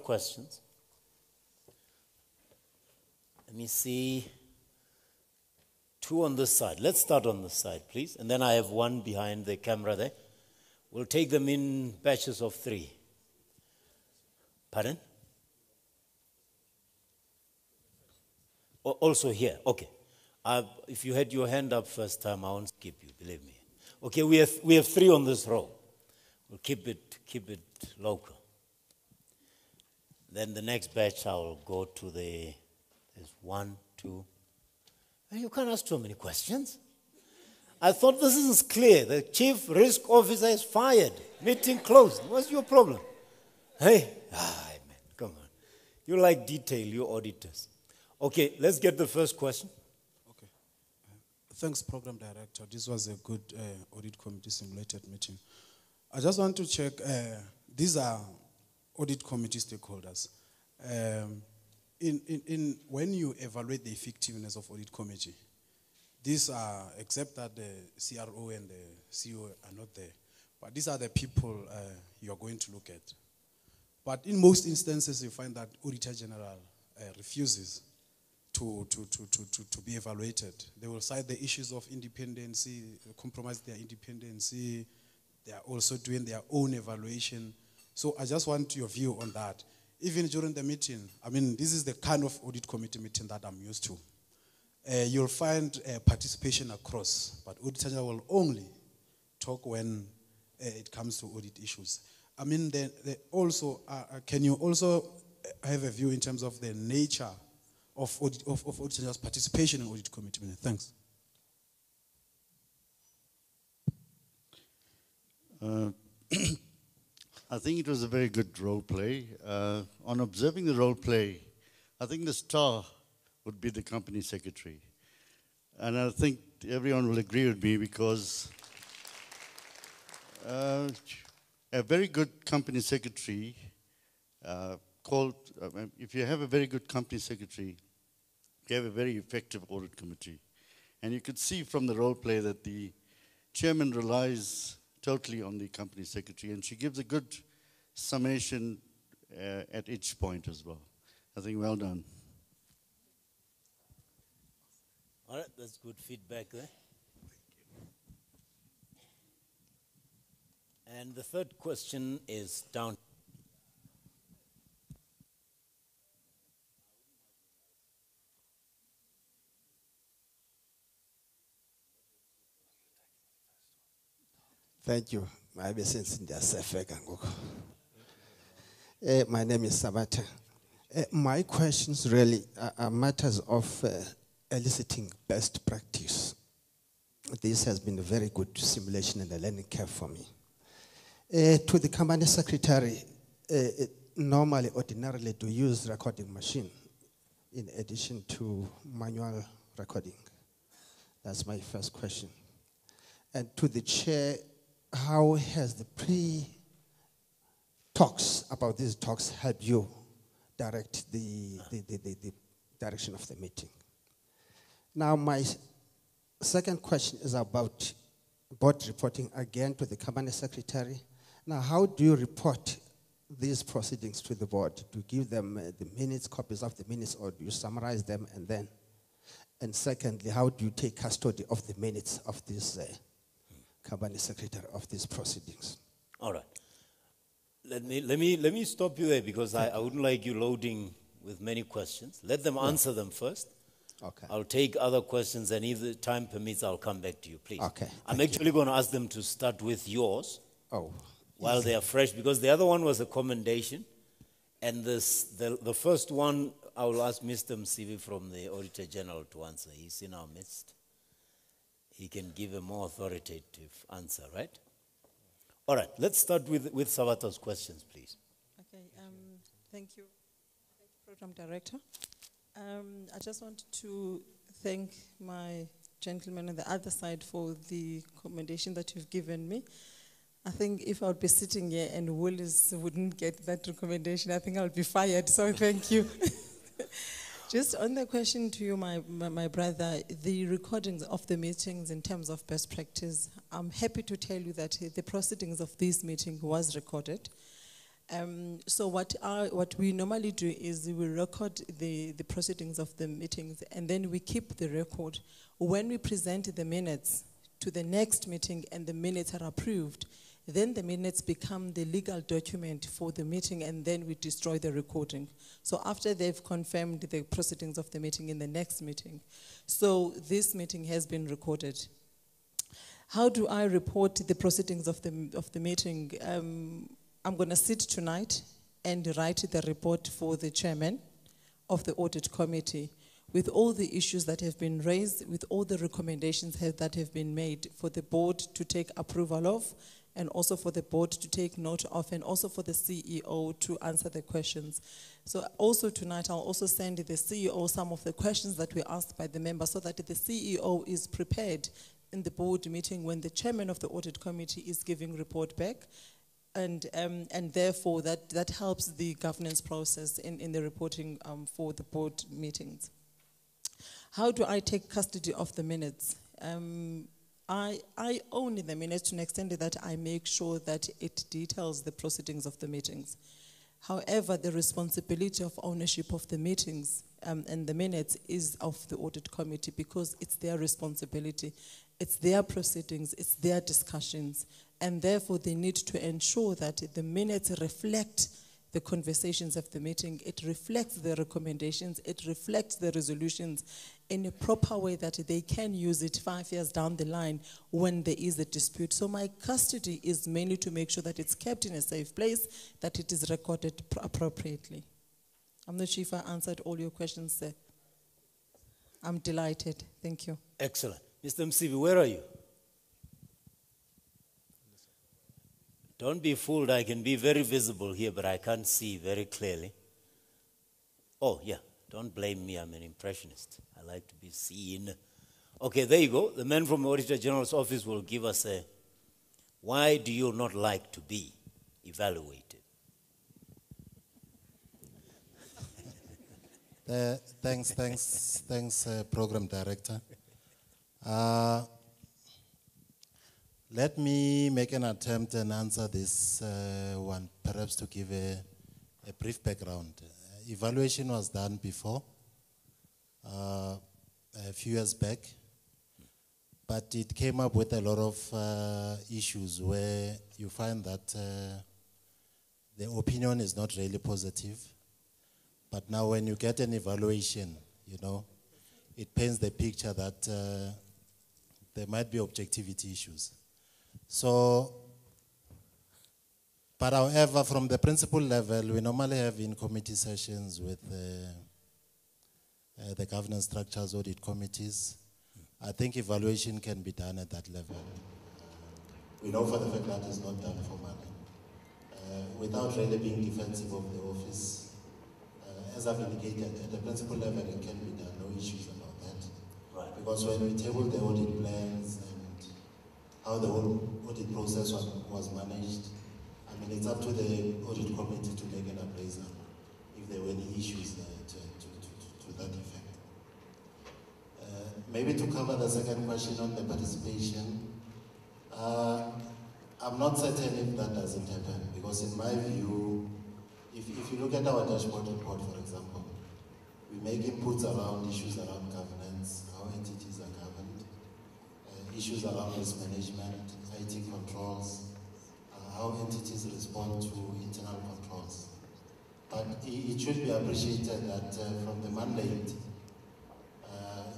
questions. Let me see. 2 on this side. Let's start on this side, please. And then I have 1 behind the camera there. We'll take them in batches of 3. Pardon? Also here. Okay. If you had your hand up first time, I won't skip you, believe me. Okay, we have 3 on this row. We'll keep it local. Then the next batch I'll go to there's 1, 2. And you can't ask too many questions. I thought this is clear. The chief risk officer is fired. Meeting closed. What's your problem? Hey, man, come on. You like detail, you auditors. Okay, let's get the first question. Okay. Thanks, Program Director. This was a good audit committee simulated meeting. I just want to check, these are audit committee stakeholders. When you evaluate the effectiveness of audit committee, these are, except that the CRO and the CEO are not there, but these are the people you're going to look at. But in most instances, you find that Auditor General refuses to be evaluated. They will cite the issues of independency, compromise their independency. They are also doing their own evaluation. So I just want your view on that. Even during the meeting, I mean, this is the kind of audit committee meeting that I'm used to. You'll find participation across, but Auditor General will only talk when it comes to audit issues. I mean, can you also have a view in terms of the nature of Auditor General's participation in audit committee meeting? Thanks. I think it was a very good role play. On observing the role play, I think the star would be the company secretary. And I think everyone will agree with me because a very good company secretary if you have a very good company secretary, you have a very effective audit committee. And you could see from the role play that the chairman relies totally on the company secretary, and she gives a good summation at each point as well. I think well done. All right, that's good feedback there. And the third question is down. Thank you. My name is Sabata. My questions really are matters of eliciting best practice. This has been a very good simulation and a learning curve for me. To the company secretary, normally, ordinarily, to use recording machine in addition to manual recording. That's my first question. And to the chair, how has the pre-talks about these talks helped you direct the direction of the meeting? Now, my second question is about board reporting again to the company secretary. Now, how do you report these proceedings to the board? Do you give them the minutes, copies of the minutes, or do you summarize them and then? And secondly, how do you take custody of the minutes of this company secretary of these proceedings? All right. Let me stop you there because I wouldn't like you loading with many questions. Let them answer them first. Okay. I'll take other questions, and if the time permits, I'll come back to you, please. Okay. I'm actually going to ask them to start with yours. Oh. While they are fresh, because the other one was a commendation, and the first one I will ask Mr. Msivi from the Auditor General to answer. He's in our midst. He can give a more authoritative answer, right? All right, let's start with Savata's questions, please. Okay, thank you. Thank you, Program Director. I just wanted to thank my gentleman on the other side for the commendation that you've given me. I think if I would be sitting here and Willis wouldn't get that recommendation, I think I would be fired, so thank you. Just on the question to you, my brother, the recordings of the meetings in terms of best practice, I'm happy to tell you that the proceedings of this meeting was recorded. So what we normally do is we record the proceedings of the meetings, and then we keep the record. When we present the minutes to the next meeting and the minutes are approved, then the minutes become the legal document for the meeting, and then we destroy the recording. So after they've confirmed the proceedings of the meeting in the next meeting, so this meeting has been recorded. How do I report the proceedings of the meeting? I'm going to sit tonight and write the report for the chairman of the audit committee with all the issues that have been raised, with all the recommendations that have been made for the board to take approval of, and also for the board to take note of, and also for the CEO to answer the questions. So also tonight, I'll also send the CEO some of the questions that were asked by the members so that the CEO is prepared in the board meeting when the chairman of the audit committee is giving report back. And therefore, that helps the governance process in the reporting for the board meetings. How do I take custody of the minutes? I own the minutes to an extent that I make sure that it details the proceedings of the meetings. However, the responsibility of ownership of the meetings and the minutes is of the audit committee, because it's their responsibility, it's their proceedings, it's their discussions, and therefore they need to ensure that the minutes reflect the conversations of the meeting, it reflects the recommendations, it reflects the resolutions in a proper way that they can use it 5 years down the line when there is a dispute. So my custody is mainly to make sure that it's kept in a safe place, that it is recorded appropriately. I'm not sure if I answered all your questions, sir. I'm delighted. Thank you. Excellent. Mr. Msibi, where are you? Don't be fooled. I can be very visible here, but I can't see very clearly. Oh, yeah. Don't blame me. I'm an impressionist. I like to be seen. Okay, there you go. The man from the Auditor General's office will give us a, why do you not like to be evaluated? Thanks, Program Director. Let me make an attempt and answer this one, perhaps to give a brief background. Evaluation was done before, a few years back, but it came up with a lot of issues where you find that the opinion is not really positive. But now when you get an evaluation, you know, it paints the picture that there might be objectivity issues. So, but however, from the principal level, we normally have in committee sessions with the governance structures audit committees. I think evaluation can be done at that level. We know for the fact that it's not done formally. Without really being defensive of the office, as I've indicated, at the principal level, it can be done, no issues about that. Right. Because when we table the audit plans and how the whole audit process was managed, I mean, it's up to the audit committee to make an appraisal if there were any issues to that effect. Maybe to cover the second question on the participation, I'm not certain if that doesn't happen, because in my view, if you look at our dashboard report, for example, we make inputs around issues around governance, how entities are governed, issues around risk management, IT controls, how entities respond to internal controls. But it should be appreciated that from the mandate,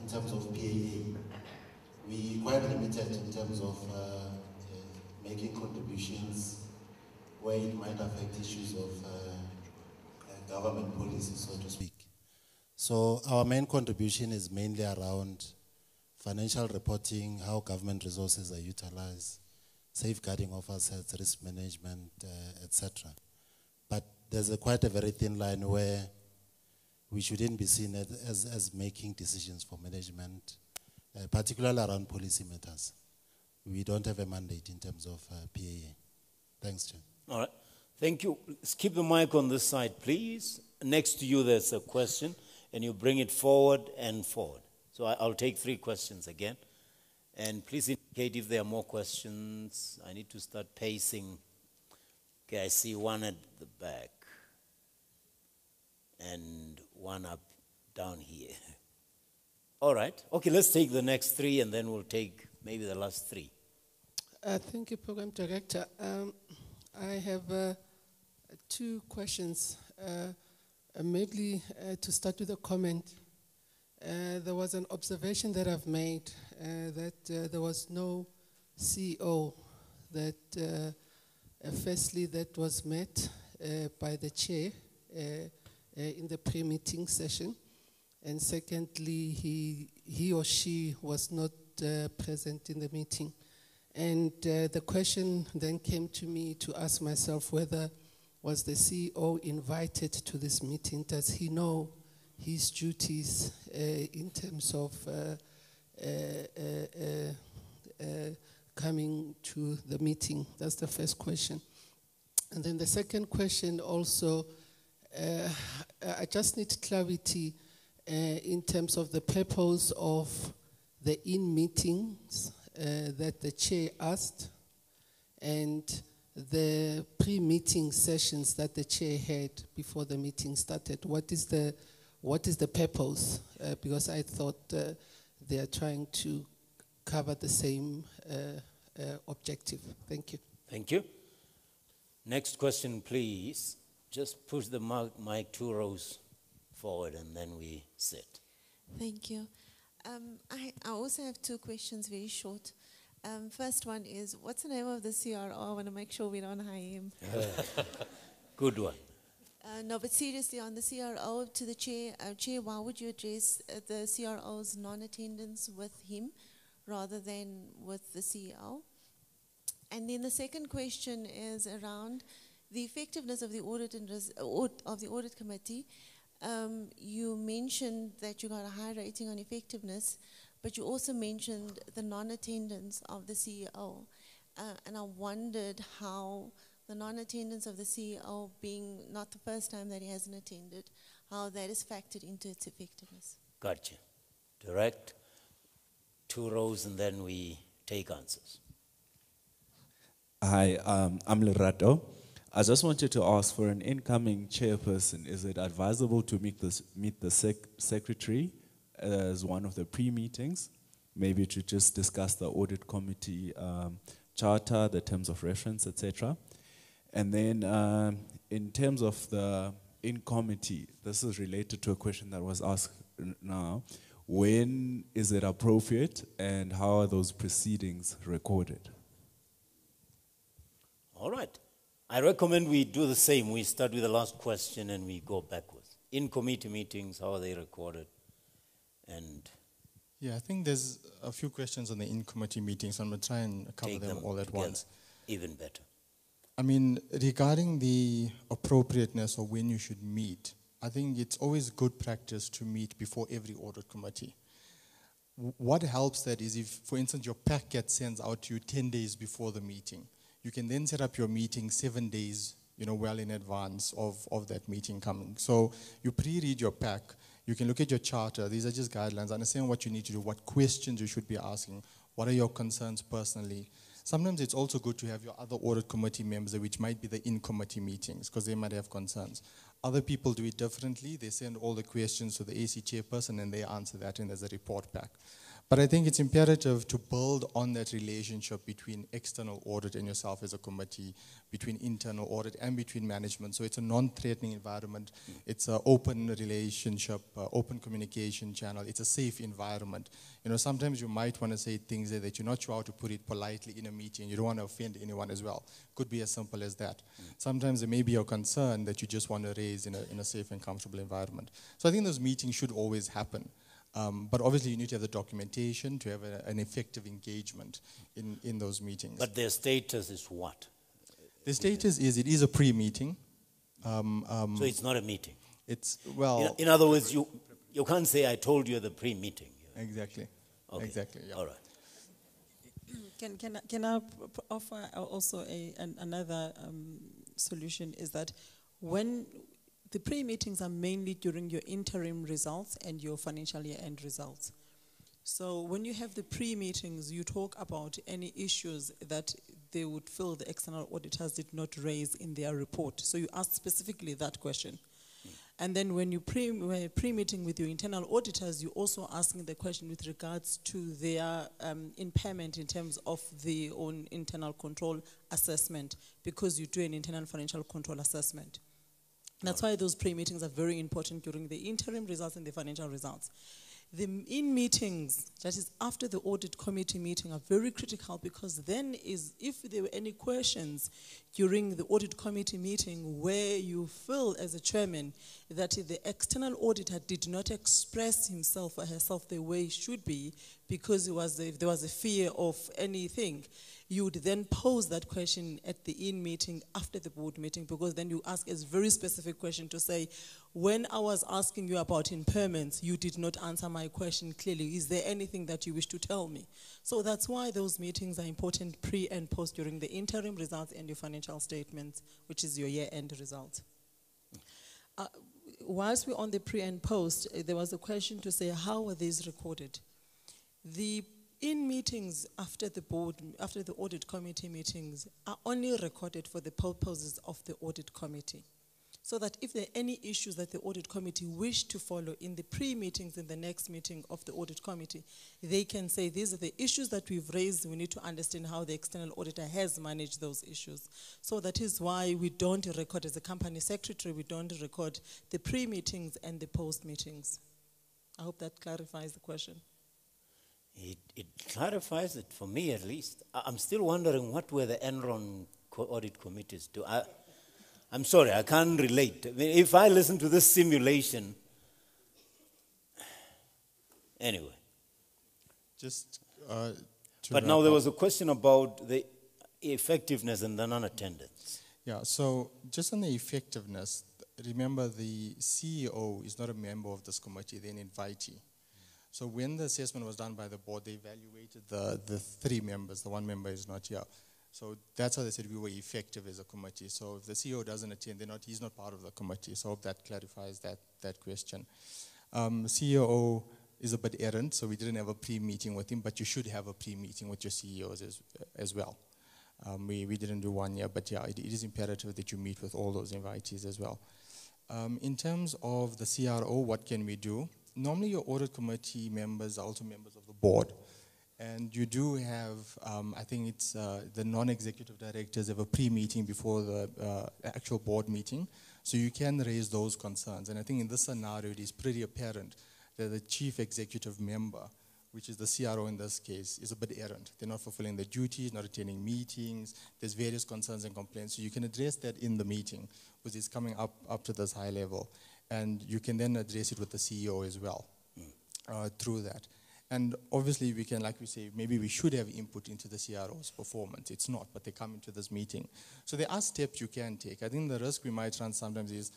in terms of PAA, we quite limited in terms of making contributions where it might affect issues of government policy, so to speak. So our main contribution is mainly around financial reporting, how government resources are utilized, safeguarding of assets, risk management, etc. But there's quite a very thin line where we shouldn't be seen as making decisions for management, particularly around policy matters. We don't have a mandate in terms of PAA. Thanks, Chair. All right. Thank you. Let's keep the mic on this side, please. Next to you, there's a question, and you bring it forward and forward. So I'll take 3 questions again. And please indicate if there are more questions. I need to start pacing. Okay, I see one at the back and one up down here. All right. Okay, let's take the next three and then we'll take maybe the last three. Thank you, Program Director. I have two questions. Maybe to start with a comment. There was an observation that I've made that there was no CEO that, firstly, that was met by the chair in the pre-meeting session. And secondly, he or she was not present in the meeting. And the question then came to me to ask myself whether was the CEO invited to this meeting? Does he know his duties in terms of coming to the meeting? That's the first question. And then the second question also, I just need clarity in terms of the purpose of the in-meetings that the chair asked and the pre-meeting sessions that the chair had before the meeting started. What is the purpose? Because I thought they are trying to cover the same objective. Thank you. Thank you. Next question, please. Just push the mic 2 rows forward and then we sit. Thank you. I also have two questions, very short. First one is, what's the name of the CRO? I want to make sure we don't hire him. Good one. No, but seriously, on the CRO, to the chair, Chair, why would you address the CRO's non-attendance with him rather than with the CEO? And then the second question is around the effectiveness of the audit and of the audit committee. You mentioned that you got a high rating on effectiveness, but you also mentioned the non-attendance of the CEO. And I wondered how the non-attendance of the CEO, being not the first time that he hasn't attended, how that is factored into its effectiveness. Gotcha. Direct, 2 rows, and then we take answers. Hi, I'm Lerato. I just wanted to ask, for an incoming chairperson, is it advisable to meet the secretary as one of the pre-meetings, maybe to just discuss the audit committee charter, the terms of reference, etc.? And then in terms of the in-committee, this is related to a question that was asked now. When is it appropriate and how are those proceedings recorded? All right. I recommend we do the same. We start with the last question and we go backwards. In committee meetings, how are they recorded? And yeah, I think there's a few questions on the in-committee meetings. I'm going to try and cover them all at once. Even better. I mean, regarding the appropriateness of when you should meet, I think it's always good practice to meet before every audit committee. What helps that is if, for instance, your pack gets sent out to you 10 days before the meeting, you can then set up your meeting 7 days, well in advance of that meeting coming. So you pre-read your pack, you can look at your charter, these are just guidelines, understand what you need to do, what questions you should be asking, what are your concerns personally. Sometimes it's also good to have your other audit committee members, which might be the in-committee meetings, because they might have concerns. Other people do it differently. They send all the questions to the AC chairperson and they answer that and there's a report back. But I think it's imperative to build on that relationship between external audit and yourself as a committee, between internal audit and between management. So it's a non-threatening environment. It's an open relationship, open communication channel. It's a safe environment. Sometimes you might want to say things that you're not sure how to put it politely in a meeting. You don't want to offend anyone as well. Could be as simple as that. Sometimes there may be a concern that you just want to raise in a safe and comfortable environment. So I think those meetings should always happen. But obviously you need to have the documentation to have an effective engagement in those meetings. But their status is what? The status is, it is a pre-meeting. So it's not a meeting? It's, well... In other words, you can't say, I told you at the pre-meeting. Exactly. Okay. Exactly, yeah. All right. Can I offer also another solution, is that when the pre-meetings are mainly during your interim results and your financial year-end results. So when you have the pre-meetings, you talk about any issues that they would feel the external auditors did not raise in their report. So you asked specifically that question. And then when you pre-meeting with your internal auditors, you're also asking the question with regards to their impairment in terms of the own internal control assessment, because you do an internal financial control assessment. That's why those pre-meetings are very important during the interim results and the financial results. The in-meetings, that is after the audit committee meeting, are very critical, because then if there were any questions during the audit committee meeting where you feel as a chairman that the external auditor did not express himself or herself the way it should be, because there was a fear of anything, you would then pose that question at the in-meeting after the board meeting, because then you ask a very specific question to say, when I was asking you about impairments, you did not answer my question clearly. Is there anything that you wish to tell me? So that's why those meetings are important pre and post during the interim results and your financial statements, which is your year-end result. Whilst we're on the pre and post, there was a question to say, how are these recorded? The in-meetings after the audit committee meetings are only recorded for the purposes of the audit committee. So that if there are any issues that the audit committee wish to follow in the pre-meetings in the next meeting of the audit committee, they can say, these are the issues that we've raised. We need to understand how the external auditor has managed those issues. So that is why we don't record, as a company secretary, we don't record the pre-meetings and the post-meetings. I hope that clarifies the question. It clarifies it for me, at least. I'm still wondering, what were the Enron audit committees do? I'm sorry, I can't relate. I mean, if I listen to this simulation, anyway. Just but now there was a question about the effectiveness and the non-attendance. Yeah, so just on the effectiveness, remember the CEO is not a member of this committee, they're an invitee. So when the assessment was done by the board, they evaluated the 3 members, the 1 member is not here. So that's how they said we were effective as a committee. So if the CEO doesn't attend, he's not part of the committee. So I hope that clarifies that question. CEO is a bit errant, so we didn't have a pre-meeting with him, but you should have a pre-meeting with your CEOs as well. We didn't do one yet, but yeah, it is imperative that you meet with all those invitees as well. In terms of the CRO, what can we do? Normally your audit committee members are also members of the board. And you do have, I think it's the non-executive directors have a pre-meeting before the actual board meeting. So you can raise those concerns. And I think in this scenario, it is pretty apparent that the chief executive member, which is the CRO in this case, is a bit errant. They're not fulfilling their duties, not attending meetings. There's various concerns and complaints. So you can address that in the meeting, because it's coming up to this high level. And you can then address it with the CEO as well through that. And obviously we can, like we say, maybe we should have input into the CRO's performance. It's not, but they come into this meeting. So there are steps you can take. I think the risk we might run sometimes is,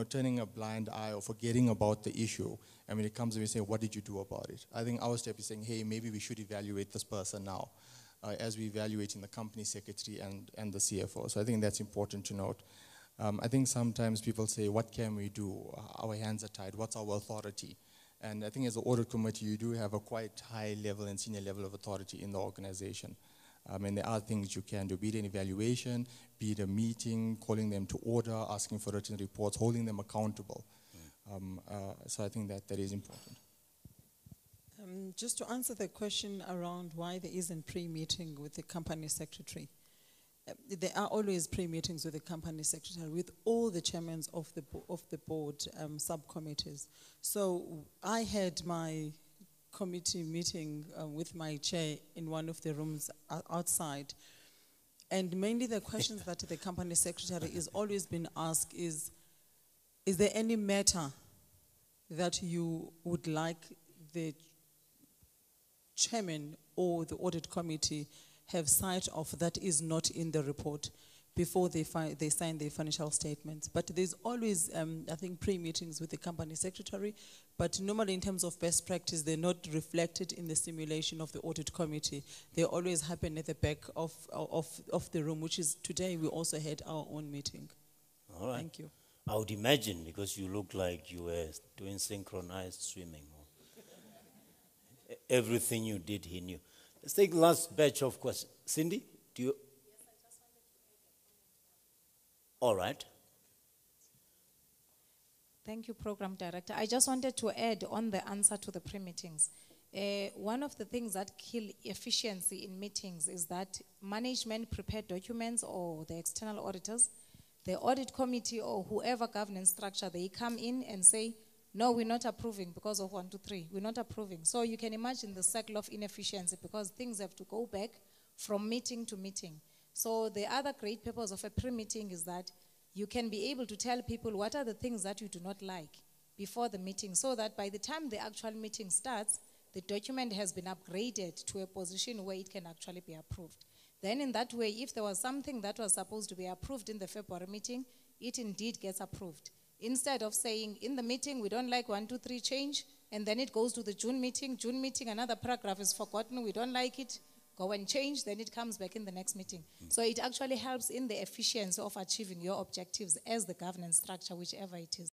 turning a blind eye or forgetting about the issue. And when it comes and we say, what did you do about it? I think our step is saying, hey, maybe we should evaluate this person now, as we're evaluating the company secretary and the CFO. So I think that's important to note. I think sometimes people say, what can we do? Our hands are tied. What's our authority? And I think as an audit committee, you do have a quite high level and senior level of authority in the organization. And there are things you can do, be it an evaluation, be it a meeting, calling them to order, asking for written reports, holding them accountable. So I think that is important. Just to answer the question around why there isn't pre-meeting with the company secretary. There are always pre-meetings with the company secretary, with all the chairmen of the board subcommittees. So I had my committee meeting with my chair in one of the rooms outside. And mainly the questions that the company secretary is always been asked is there any matter that you would like the chairman or the audit committee have sight of that is not in the report before they sign their financial statements. But there's always, I think, pre-meetings with the company secretary, but normally in terms of best practice, they're not reflected in the simulation of the audit committee. They always happen at the back of the room, which is today we also had our own meeting. All right. Thank you. I would imagine, because you look like you were doing synchronized swimming. Everything you did, he knew. Let's take the last batch of questions. Cindy, do you? All right. Thank you, Program Director. I just wanted to add on the answer to the pre-meetings. One of the things that kill efficiency in meetings is that management prepare documents, or the external auditors, the audit committee or whoever governance structure, they come in and say, no, we're not approving because of 1, 2, 3. We're not approving. So you can imagine the cycle of inefficiency, because things have to go back from meeting to meeting. So the other great purpose of a pre-meeting is that you can be able to tell people what are the things that you do not like before the meeting, so that by the time the actual meeting starts, the document has been upgraded to a position where it can actually be approved. Then in that way, if there was something that was supposed to be approved in the February meeting, it indeed gets approved. Instead of saying, in the meeting, we don't like 1, 2, 3 change, and then it goes to the June meeting, another paragraph is forgotten, we don't like it, go and change, then it comes back in the next meeting. So it actually helps in the efficiency of achieving your objectives as the governance structure, whichever it is.